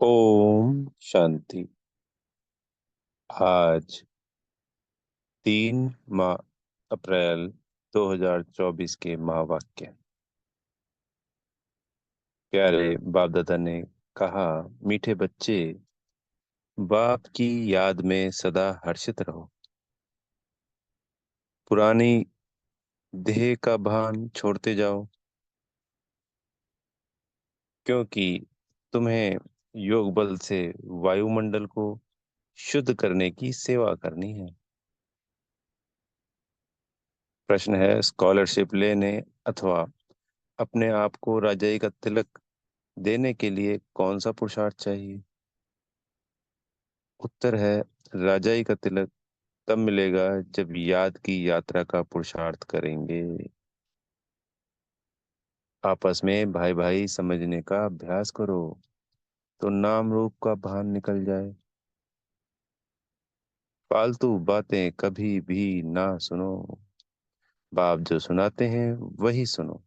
ओम शांति। आज 3 अप्रैल 2024 के महावाक्य। प्यारे बाप दादा ने कहा, मीठे बच्चे, बाप की याद में सदा हर्षित रहो। पुरानी देह का भान छोड़ते जाओ, क्योंकि तुम्हें योग बल से वायुमंडल को शुद्ध करने की सेवा करनी है। प्रश्न है, स्कॉलरशिप लेने अथवा अपने आप को राजाई का तिलक देने के लिए कौन सा पुरुषार्थ चाहिए? उत्तर है, राजाई का तिलक तब मिलेगा जब याद की यात्रा का पुरुषार्थ करेंगे। आपस में भाई भाई समझने का अभ्यास करो, तो नाम रूप का भान निकल जाए। फालतू बातें कभी भी ना सुनो। बाप जो सुनाते हैं वही सुनो।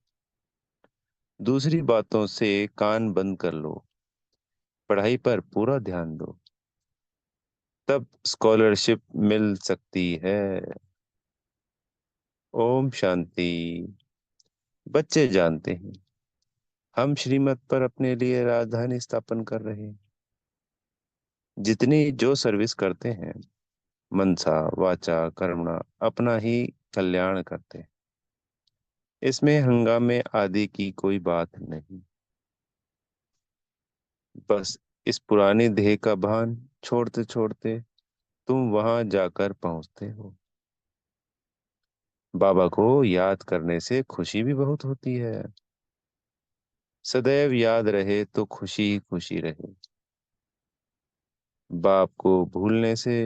दूसरी बातों से कान बंद कर लो। पढ़ाई पर पूरा ध्यान दो, तब स्कॉलरशिप मिल सकती है। ओम शांति। बच्चे जानते हैं, हम श्रीमत पर अपने लिए राजधानी स्थापन कर रहे हैं। जितनी जो सर्विस करते हैं, मनसा वाचा कर्मणा, अपना ही कल्याण करते हैं। इसमें हंगामे आदि की कोई बात नहीं। बस इस पुरानी देह का भान छोड़ते छोड़ते तुम वहां जाकर पहुंचते हो। बाबा को याद करने से खुशी भी बहुत होती है। सदैव याद रहे तो खुशी ही खुशी रहे। बाप को भूलने से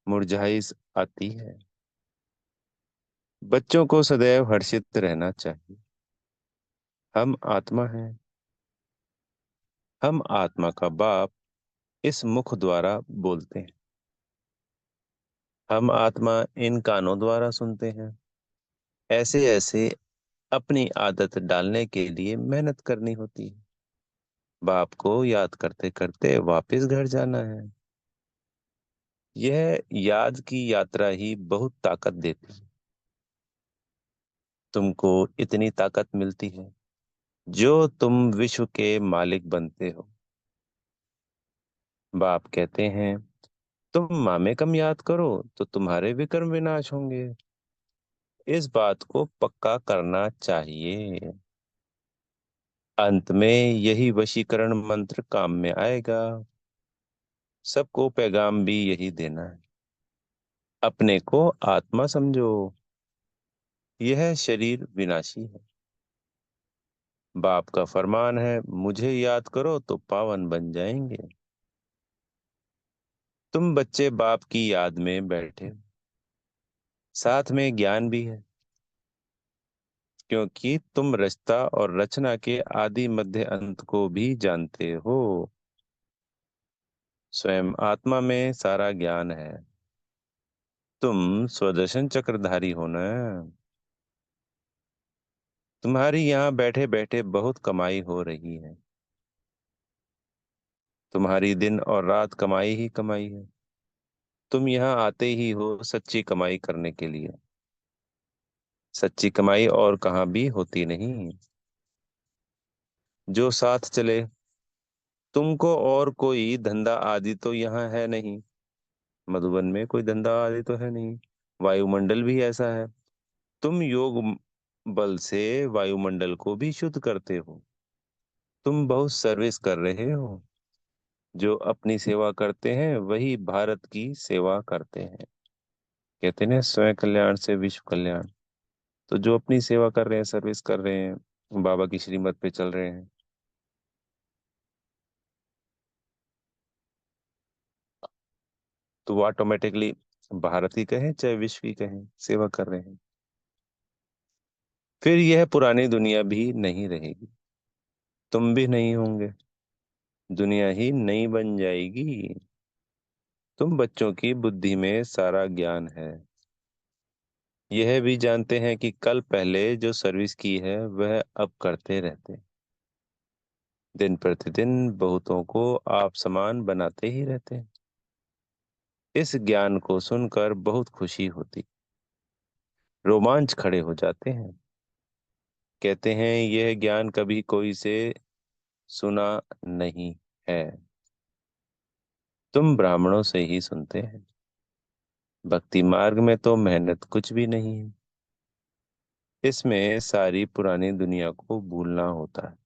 मुरझाई आती है। बच्चों को सदैव हर्षित रहना चाहिए। हम आत्मा हैं। हम आत्मा का बाप इस मुख द्वारा बोलते हैं। हम आत्मा इन कानों द्वारा सुनते हैं। ऐसे ऐसे अपनी आदत डालने के लिए मेहनत करनी होती है। बाप को याद करते करते वापस घर जाना है। यह याद की यात्रा ही बहुत ताकत देती है। तुमको इतनी ताकत मिलती है जो तुम विश्व के मालिक बनते हो। बाप कहते हैं, तुम माँ कम याद करो तो तुम्हारे विक्रम विनाश होंगे। इस बात को पक्का करना चाहिए। अंत में यही वशीकरण मंत्र काम में आएगा। सबको पैगाम भी यही देना है। अपने को आत्मा समझो। यह शरीर विनाशी है। बाप का फरमान है, मुझे याद करो तो पावन बन जाएंगे। तुम बच्चे बाप की याद में बैठे हो। साथ में ज्ञान भी है, क्योंकि तुम रचता और रचना के आदि मध्य अंत को भी जानते हो। स्वयं आत्मा में सारा ज्ञान है। तुम स्वदर्शन चक्रधारी हो ना। तुम्हारी यहाँ बैठे बैठे बहुत कमाई हो रही है। तुम्हारी दिन और रात कमाई ही कमाई है। तुम यहाँ आते ही हो सच्ची कमाई करने के लिए। सच्ची कमाई और कहाँ भी होती नहीं। जो साथ चले। तुमको और कोई धंधा आदि तो यहाँ है नहीं। मधुबन में कोई धंधा आदि तो है नहीं। वायुमंडल भी ऐसा है। तुम योग बल से वायुमंडल को भी शुद्ध करते हो। तुम बहुत सर्विस कर रहे हो। जो अपनी सेवा करते हैं वही भारत की सेवा करते हैं। कहते हैं ना, स्वयं कल्याण से विश्व कल्याण। तो जो अपनी सेवा कर रहे हैं, सर्विस कर रहे हैं, बाबा की श्रीमत पे चल रहे हैं, तो वो ऑटोमेटिकली भारत की कहें चाहे विश्व की कहें, सेवा कर रहे हैं। फिर यह पुरानी दुनिया भी नहीं रहेगी। तुम भी नहीं होंगे। दुनिया ही नई बन जाएगी। तुम बच्चों की बुद्धि में सारा ज्ञान है। यह भी जानते हैं कि कल पहले जो सर्विस की है वह अब करते रहते हैं। दिन प्रतिदिन बहुतों को आप समान बनाते ही रहते हैं। इस ज्ञान को सुनकर बहुत खुशी होती, रोमांच खड़े हो जाते हैं। कहते हैं यह ज्ञान कभी कोई से सुना नहीं है, तुम ब्राह्मणों से ही सुनते हैं। भक्ति मार्ग में तो मेहनत कुछ भी नहीं है, इसमें सारी पुरानी दुनिया को भूलना होता है।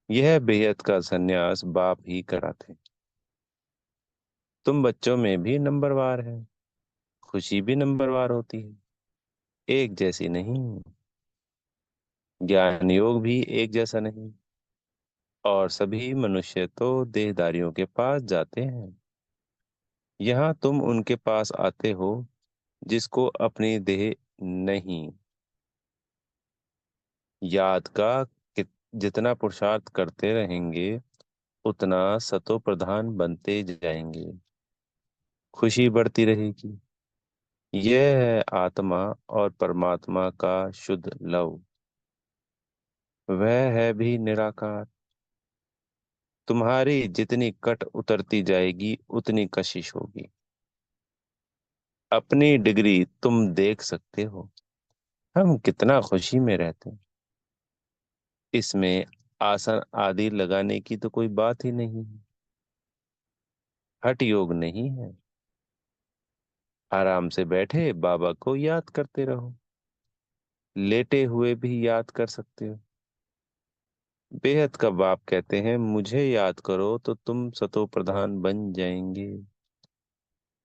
यह बेहद का सन्यास बाप ही कराते। तुम बच्चों में भी नंबरवार है, खुशी भी नंबरवार होती है, एक जैसी नहीं। ज्ञान योग भी एक जैसा नहीं। और सभी मनुष्य तो देहधारियों के पास जाते हैं। यहाँ तुम उनके पास आते हो जिसको अपनी देह नहीं। याद का जितना पुरुषार्थ करते रहेंगे उतना सतो प्रधान बनते जाएंगे, खुशी बढ़ती रहेगी। यह है आत्मा और परमात्मा का शुद्ध लव। वह है भी निराकार। तुम्हारी जितनी कट उतरती जाएगी उतनी कशिश होगी। अपनी डिग्री तुम देख सकते हो, हम कितना खुशी में रहते हैं। इसमें आसन आदि लगाने की तो कोई बात ही नहीं है। हठ योग नहीं है। आराम से बैठे बाबा को याद करते रहो, लेटे हुए भी याद कर सकते हो। बेहद का बाप कहते हैं मुझे याद करो तो तुम सतो प्रधान बन जाएंगे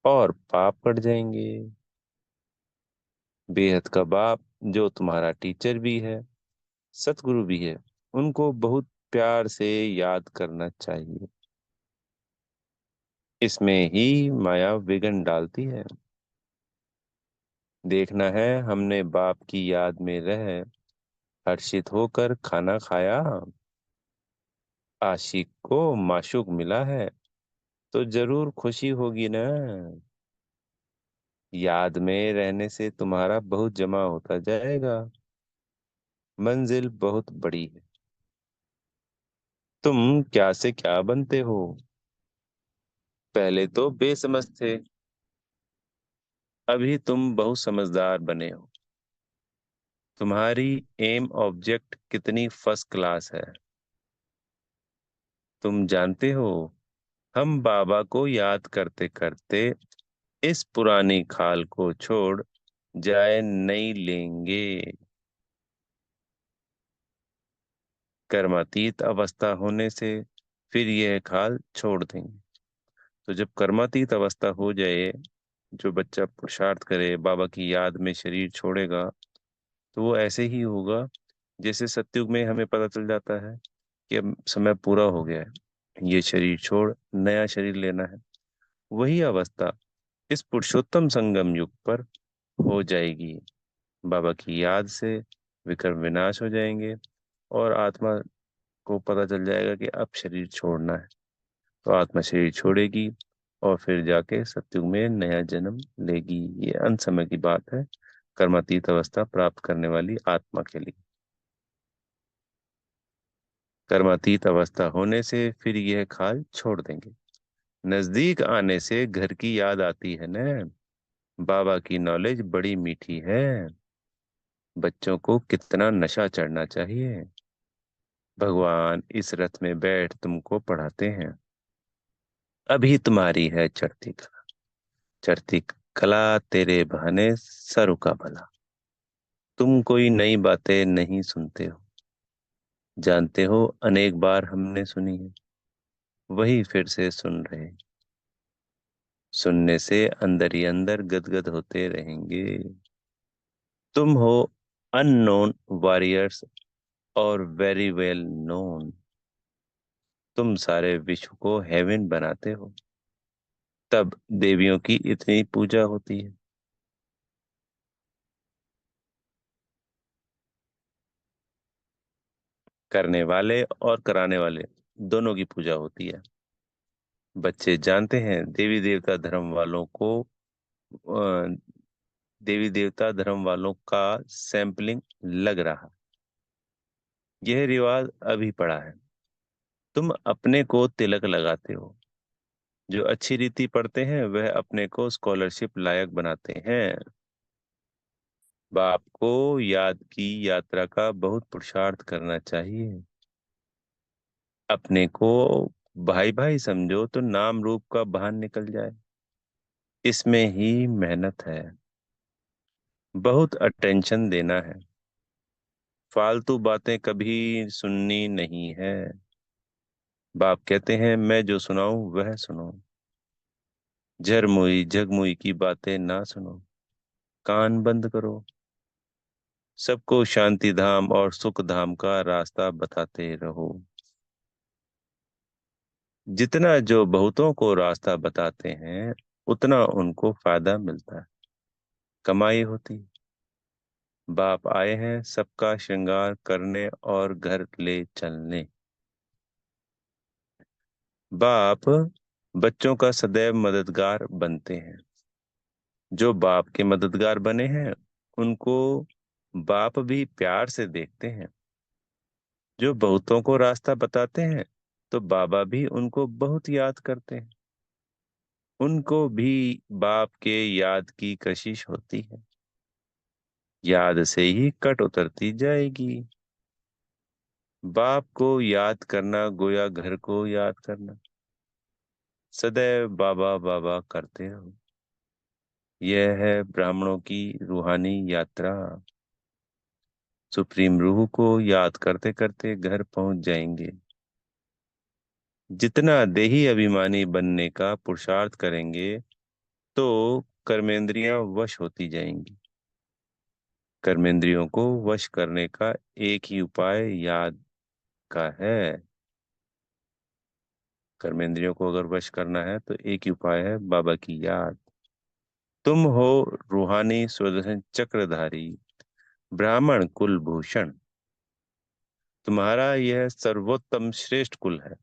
और पाप कट जाएंगे। बेहद का बाप जो तुम्हारा टीचर भी है, सतगुरु भी है, उनको बहुत प्यार से याद करना चाहिए। इसमें ही माया विघ्न डालती है। देखना है हमने बाप की याद में रह हर्षित होकर खाना खाया। आशिक को माशूक मिला है तो जरूर खुशी होगी ना। याद में रहने से तुम्हारा बहुत जमा होता जाएगा। मंजिल बहुत बड़ी है। तुम क्या से क्या बनते हो। पहले तो बेसमझ थे, अभी तुम बहुत समझदार बने हो। तुम्हारी एम ऑब्जेक्ट कितनी फर्स्ट क्लास है। तुम जानते हो हम बाबा को याद करते करते इस पुरानी खाल को छोड़ जाए नहीं लेंगे। कर्मातीत अवस्था होने से फिर यह खाल छोड़ देंगे। तो जब कर्मातीत अवस्था हो जाए, जो बच्चा पुरुषार्थ करे बाबा की याद में शरीर छोड़ेगा, तो वो ऐसे ही होगा जैसे सतयुग में हमें पता चल जाता है कि अब समय पूरा हो गया है, ये शरीर छोड़ नया शरीर लेना है। वही अवस्था इस पुरुषोत्तम संगम युग पर हो जाएगी। बाबा की याद से विक्रम विनाश हो जाएंगे और आत्मा को पता चल जाएगा कि अब शरीर छोड़ना है। तो आत्मा शरीर छोड़ेगी और फिर जाके सत्युग में नया जन्म लेगी। ये अंत समय की बात है, कर्मातीत अवस्था प्राप्त करने वाली आत्मा के लिए। कर्मातीत अवस्था होने से फिर यह खाल छोड़ देंगे। नजदीक आने से घर की याद आती है न। बाबा की नॉलेज बड़ी मीठी है। बच्चों को कितना नशा चढ़ना चाहिए। भगवान इस रथ में बैठ तुमको पढ़ाते हैं। अभी तुम्हारी है चढ़ती कला तेरे बहाने सरू का भला। तुम कोई नई बातें नहीं सुनते हो, जानते हो अनेक बार हमने सुनी है, वही फिर से सुन रहे हैं। सुनने से अंदर ही अंदर गदगद होते रहेंगे। तुम हो अननोन वॉरियर्स और वेरी वेल नोन। तुम सारे विश्व को हेवन बनाते हो, तब देवियों की इतनी पूजा होती है। करने वाले और कराने वाले दोनों की पूजा होती है। बच्चे जानते हैं देवी देवता धर्म वालों को देवी देवता धर्म वालों का सैंपलिंग लग रहा। यह रिवाज अभी पड़ा है। तुम अपने को तिलक लगाते हो। जो अच्छी रीति पढ़ते हैं वह अपने को स्कॉलरशिप लायक बनाते हैं। बाप को याद की यात्रा का बहुत पुरुषार्थ करना चाहिए। अपने को भाई भाई समझो तो नाम रूप का भान निकल जाए। इसमें ही मेहनत है। बहुत अटेंशन देना है। फालतू बातें कभी सुननी नहीं है। बाप कहते हैं मैं जो सुनाऊं वह सुनो। झरमुई झगमुई की बातें ना सुनो। कान बंद करो। सबको शांति धाम और सुख धाम का रास्ता बताते रहो। जितना जो बहुतों को रास्ता बताते हैं उतना उनको फायदा मिलता है, कमाई होती। बाप आए हैं सबका श्रृंगार करने और घर ले चलने। बाप बच्चों का सदैव मददगार बनते हैं। जो बाप के मददगार बने हैं उनको बाप भी प्यार से देखते हैं। जो बहुतों को रास्ता बताते हैं तो बाबा भी उनको बहुत याद करते हैं। उनको भी बाप के याद की कशिश होती है। याद से ही कट उतरती जाएगी। बाप को याद करना गोया घर को याद करना। सदैव बाबा बाबा करते रहो। यह है ब्राह्मणों की रूहानी यात्रा। सुप्रीम रूह को याद करते करते घर पहुंच जाएंगे। जितना देही अभिमानी बनने का पुरुषार्थ करेंगे तो कर्मेंद्रियां वश होती जाएंगी। कर्मेंद्रियों को वश करने का एक ही उपाय याद का है। कर्मेंद्रियों को अगर वश करना है तो एक ही उपाय है, बाबा की याद। तुम हो रूहानी सुदर्शन चक्रधारी ब्राह्मण कुल भूषण। तुम्हारा यह सर्वोत्तम श्रेष्ठ कुल है।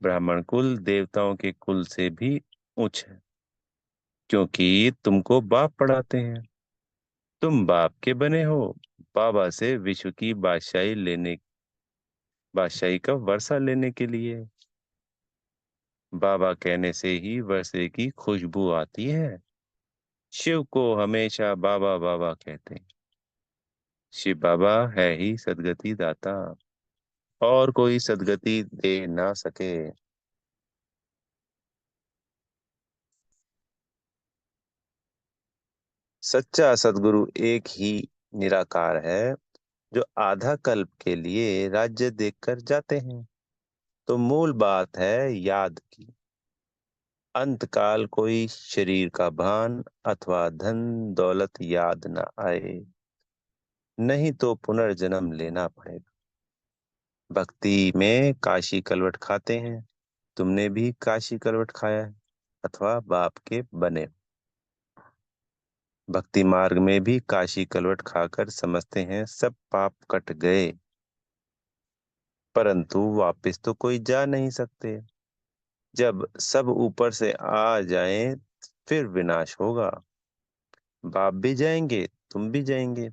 ब्राह्मण कुल देवताओं के कुल से भी उच्च है, क्योंकि तुमको बाप पढ़ाते हैं। तुम बाप के बने हो। बाबा से विश्व की बादशाही का वर्षा लेने के लिए। बाबा कहने से ही वर्षे की खुशबू आती है। शिव को हमेशा बाबा बाबा कहते हैं। शिव बाबा है ही सदगति दाता, और कोई सदगति दे ना सके। सच्चा सदगुरु एक ही निराकार है, जो आधा कल्प के लिए राज्य देकर जाते हैं। तो मूल बात है याद की। अंतकाल कोई शरीर का भान अथवा धन दौलत याद न आए, नहीं तो पुनर्जन्म लेना पड़ेगा। भक्ति में काशी कलवट खाते हैं। तुमने भी काशी कलवट खाया है अथवा बाप के बने हो। भक्ति मार्ग में भी काशी कलवट खाकर समझते हैं सब पाप कट गए, परंतु वापस तो कोई जा नहीं सकते। जब सब ऊपर से आ जाएं फिर विनाश होगा। बाप भी जाएंगे, तुम भी जाएंगे।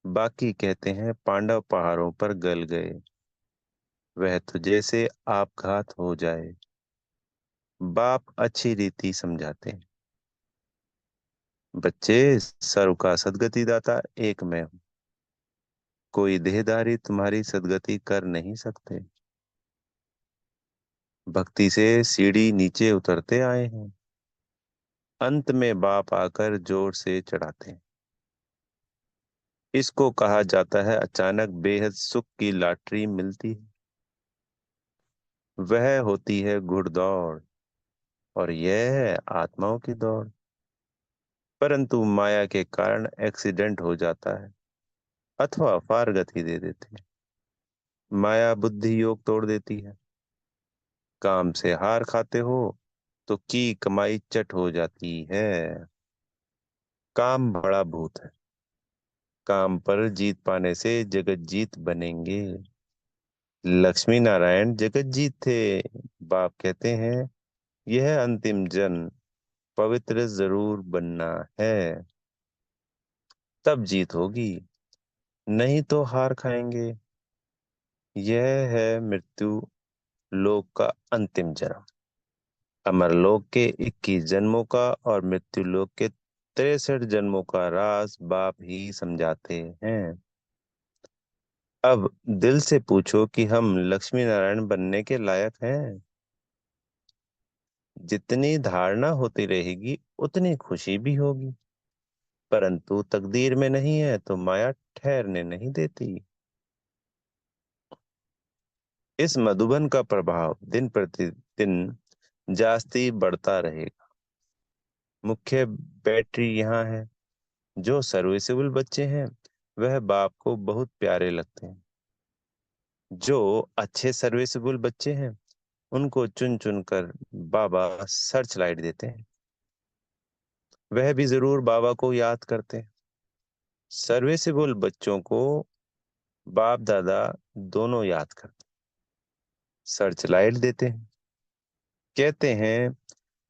बाकी कहते हैं पांडव पहाड़ों पर गल गए। वह तो जैसे आपघात हो जाए। बाप अच्छी रीति समझाते हैं। बच्चे, सर्व का सदगति दाता एक मैं हूँ। कोई देहधारी तुम्हारी सदगति कर नहीं सकते। भक्ति से सीढ़ी नीचे उतरते आए हैं। अंत में बाप आकर जोर से चढ़ाते हैं। इसको कहा जाता है अचानक बेहद सुख की लॉटरी मिलती है। वह होती है घुड़दौड़, और यह है आत्माओं की दौड़। परंतु माया के कारण एक्सीडेंट हो जाता है अथवा पार गति दे देती है। माया बुद्धि योग तोड़ देती है। काम से हार खाते हो तो की कमाई चट हो जाती है। काम बड़ा भूत है। काम पर जीत पाने से जगत जीत बनेंगे। लक्ष्मी नारायण जगत जीत थे। बाप कहते हैं यह अंतिम जन्म पवित्र जरूर बनना है, तब जीत होगी, नहीं तो हार खाएंगे। यह है मृत्यु लोक का अंतिम जन्म। अमरलोक के 21 जन्मों का और मृत्यु लोक के 63 जन्मों का राज बाप ही समझाते हैं। अब दिल से पूछो कि हम लक्ष्मी नारायण बनने के लायक हैं। जितनी धारणा होती रहेगी उतनी खुशी भी होगी, परंतु तकदीर में नहीं है तो माया ठहरने नहीं देती। इस मधुबन का प्रभाव दिन प्रतिदिन जास्ती बढ़ता रहेगा। मुख्य बैटरी यहाँ है। जो सर्विसेबल बच्चे हैं वह बाप को बहुत प्यारे लगते हैं। जो अच्छे सर्विसेबल बच्चे हैं उनको चुन चुन कर बाबा सर्च लाइट देते हैं। वह भी जरूर बाबा को याद करते हैं। सर्विसेबल बच्चों को बाप दादा दोनों याद करते हैं, सर्च लाइट देते हैं। कहते हैं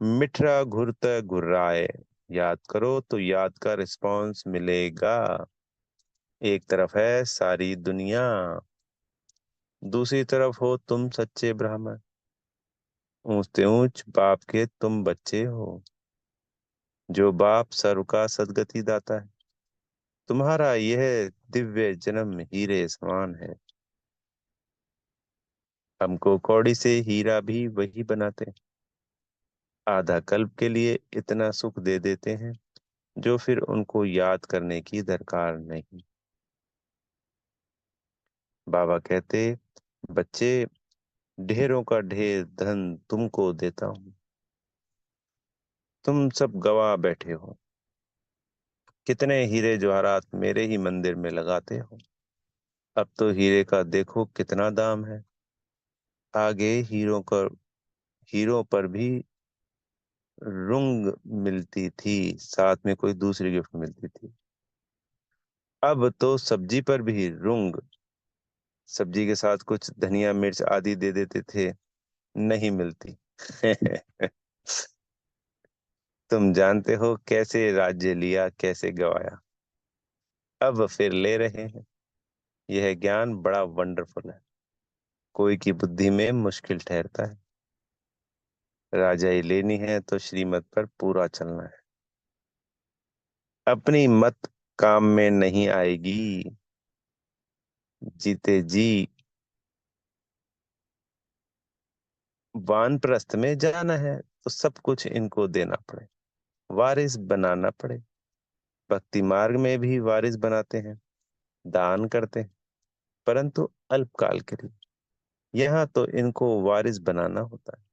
मिठरा घुरत घुर्राए, याद करो तो याद का रिस्पॉन्स मिलेगा। एक तरफ है सारी दुनिया, दूसरी तरफ हो तुम सच्चे ब्राह्मण। ऊंचते ऊंच बाप के तुम बच्चे हो। जो बाप सर्व का सदगति दाता है, तुम्हारा यह दिव्य जन्म हीरे समान है। हमको कौड़ी से हीरा भी वही बनाते हैं। आधा कल्प के लिए इतना सुख दे देते हैं जो फिर उनको याद करने की दरकार नहीं। बाबा कहते, बच्चे, ढेरों का ढेर धन तुमको देता हूँ। तुम सब गवा बैठे हो। कितने हीरे जवाहरात मेरे ही मंदिर में लगाते हो। अब तो हीरे का देखो कितना दाम है। आगे हीरों पर भी रुंग मिलती थी, साथ में कोई दूसरी गिफ्ट मिलती थी। अब तो सब्जी पर भी रुंग, सब्जी के साथ कुछ धनिया मिर्च आदि दे देते थे, नहीं मिलती। तुम जानते हो कैसे राज्य लिया, कैसे गवाया, अब फिर ले रहे हैं। यह ज्ञान बड़ा वंडरफुल है। कोई की बुद्धि में मुश्किल ठहरता है। राजाई लेनी है तो श्रीमत पर पूरा चलना है। अपनी मत काम में नहीं आएगी। जीते जी वानप्रस्थ में जाना है तो सब कुछ इनको देना पड़े, वारिस बनाना पड़े। भक्ति मार्ग में भी वारिस बनाते हैं, दान करते हैं, परंतु अल्पकाल के लिए। यहाँ तो इनको वारिस बनाना होता है,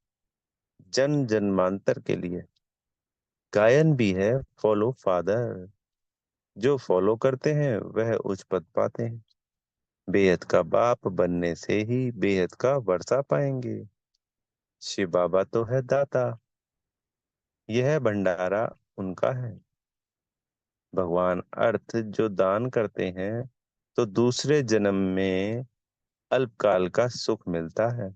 जन जन्मांतर के लिए। गायन भी है, फॉलो फादर। जो फॉलो करते हैं वह उच्च पद पाते हैं। बेहद का बाप बनने से ही बेहद का वर्षा पाएंगे। शिव बाबा तो है दाता, यह भंडारा उनका है। भगवान अर्थ जो दान करते हैं तो दूसरे जन्म में अल्पकाल का सुख मिलता है।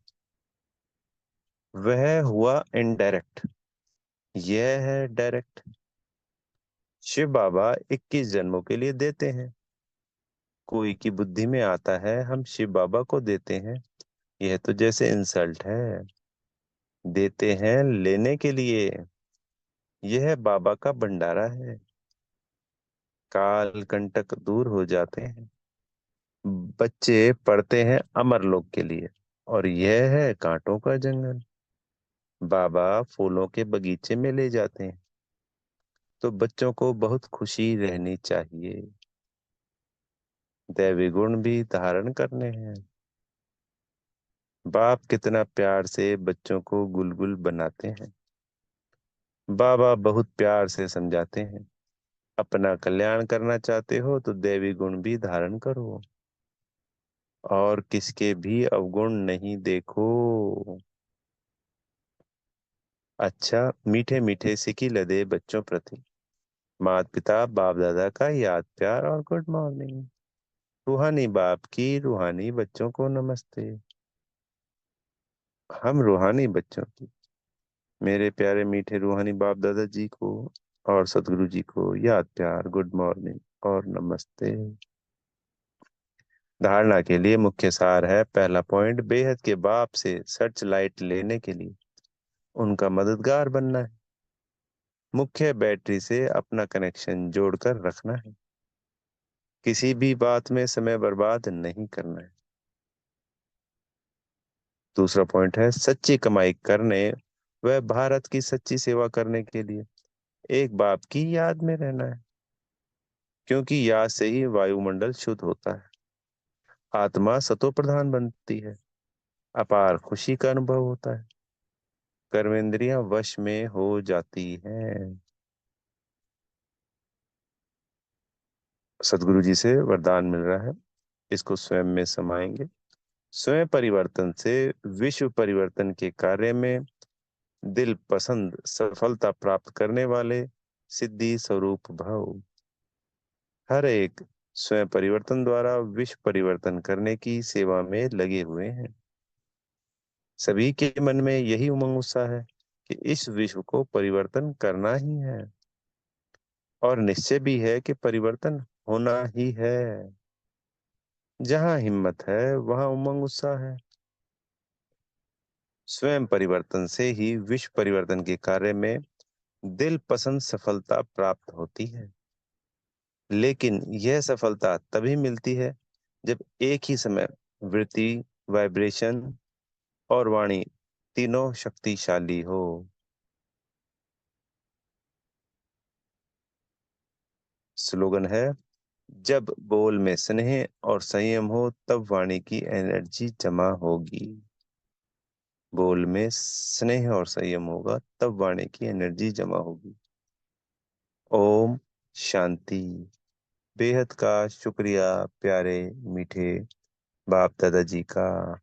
वह हुआ इनडायरेक्ट, यह है डायरेक्ट। शिव बाबा 21 जन्मों के लिए देते हैं। कोई की बुद्धि में आता है हम शिव बाबा को देते हैं, यह तो जैसे इंसल्ट है। देते हैं लेने के लिए, यह बाबा का भंडारा है। काल कंटक दूर हो जाते हैं। बच्चे पढ़ते हैं अमरलोक के लिए, और यह है कांटों का जंगल। बाबा फूलों के बगीचे में ले जाते हैं तो बच्चों को बहुत खुशी रहनी चाहिए। दैवी गुण भी धारण करने हैं। बाप कितना प्यार से बच्चों को गुलगुल बनाते हैं। बाबा बहुत प्यार से समझाते हैं, अपना कल्याण करना चाहते हो तो दैवी गुण भी धारण करो, और किसके भी अवगुण नहीं देखो। अच्छा, मीठे मीठे सिकी लदे बच्चों प्रति माता पिता बाप दादा का याद प्यार और गुड मॉर्निंग। रूहानी बाप की रूहानी बच्चों को नमस्ते। हम रूहानी बच्चों की मेरे प्यारे मीठे रूहानी बाप दादा जी को और सदगुरु जी को याद प्यार, गुड मॉर्निंग और नमस्ते। धारणा के लिए मुख्य सार है। पहला पॉइंट, बेहद के बाप से सर्च लाइट लेने के लिए उनका मददगार बनना है। मुख्य बैटरी से अपना कनेक्शन जोड़कर रखना है। किसी भी बात में समय बर्बाद नहीं करना है। दूसरा पॉइंट है, सच्ची कमाई करने व भारत की सच्ची सेवा करने के लिए एक बाप की याद में रहना है, क्योंकि याद से ही वायुमंडल शुद्ध होता है, आत्मा सतो प्रधान बनती है, अपार खुशी का अनुभव होता है, कर्मेंद्रियां वश में हो जाती हैं। सदगुरु जी से वरदान मिल रहा है, इसको स्वयं में समाएंगे। स्वयं परिवर्तन से विश्व परिवर्तन के कार्य में दिल पसंद सफलता प्राप्त करने वाले सिद्धि स्वरूप भव। हर एक स्वयं परिवर्तन द्वारा विश्व परिवर्तन करने की सेवा में लगे हुए हैं। सभी के मन में यही उमंग उत्साह है कि इस विश्व को परिवर्तन करना ही है, और निश्चय भी है कि परिवर्तन होना ही है। जहाँ हिम्मत है वहाँ उमंग उत्साह है। स्वयं परिवर्तन से ही विश्व परिवर्तन के कार्य में दिल पसंद सफलता प्राप्त होती है। लेकिन यह सफलता तभी मिलती है जब एक ही समय वृत्ति, वाइब्रेशन और वाणी तीनों शक्तिशाली हो। स्लोगन है, जब बोल में स्नेह और संयम हो तब वाणी की एनर्जी जमा होगी। बोल में स्नेह और संयम होगा तब वाणी की एनर्जी जमा होगी। ओम शांति। बेहद का शुक्रिया प्यारे मीठे बाप दादाजी का।